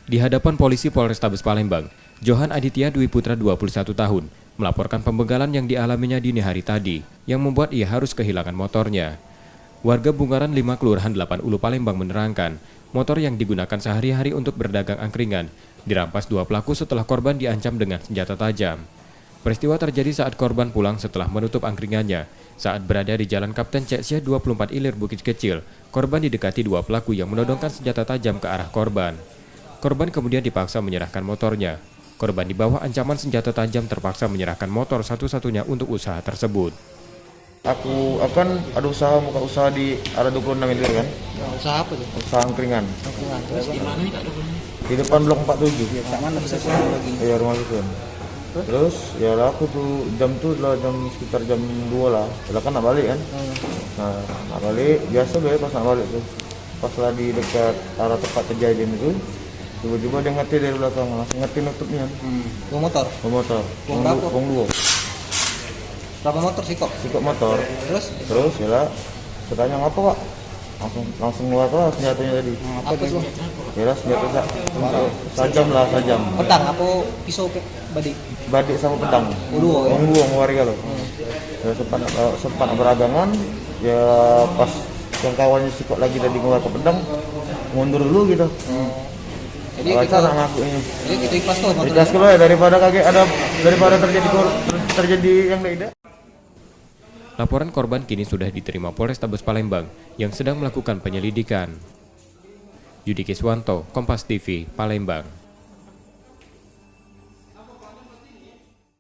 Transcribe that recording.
Di hadapan polisi Polrestabes Palembang, Johan Aditya Dwi Putra 21 tahun melaporkan pembegalan yang dialaminya dini hari tadi yang membuat ia harus kehilangan motornya. Warga Bungaran 5 Kelurahan 8 Ulu Palembang menerangkan, motor yang digunakan sehari-hari untuk berdagang angkringan dirampas dua pelaku setelah korban diancam dengan senjata tajam. Peristiwa terjadi saat korban pulang setelah menutup angkringannya. Saat berada di Jalan Kapten Ceksia 24 Ilir Bukit Kecil, korban didekati dua pelaku yang menodongkan senjata tajam ke arah korban. Korban kemudian dipaksa menyerahkan motornya. Korban di bawah ancaman senjata tajam terpaksa menyerahkan motor satu-satunya untuk usaha tersebut. Aku ada usaha, buka usaha di arah 26 Ilir kan? Usaha apa tuh? Usaha angkringan. Terus di mana nih Kak dokumennya? Di depan blok 47. Ya, tak mana bisa pulang lagi? Iya, rumah susun. Terus ya lah aku tuh jam sekitar jam 2 lah. Lah kan nak balik kan? Nah, nak balik biasa pas nak balik tuh. Pas lah di dekat arah tempat kejadian itu, tiba-tiba dia ngerti dari belakang, langsung ngerti nutupnya. Bawa motor? Bawa motor. Bawa berapa? Bong 2. Berapa motor sih kok? Sikap motor. Terus ya lah. Saya tanya ngapa Pak? Langsung keluar lah senjatanya tadi. Apa tuh? Ya lah senjata sajam. Pedang apa pisau badik? Badik sama pedang. Dua ya? Bong warga loh. Ya, sempat beragangan. Ya pas yang kawannya sikap lagi tadi keluar ke pedang, mundur dulu gitu. Jadi kita ngaku ini. Jadi kita ikhlas tuh motor. Ikhlas kalau ya daripada terjadi yang tidak. Laporan korban kini sudah diterima Polrestabes Palembang yang sedang melakukan penyelidikan. Yudi Kiswanto, Kompas TV, Palembang.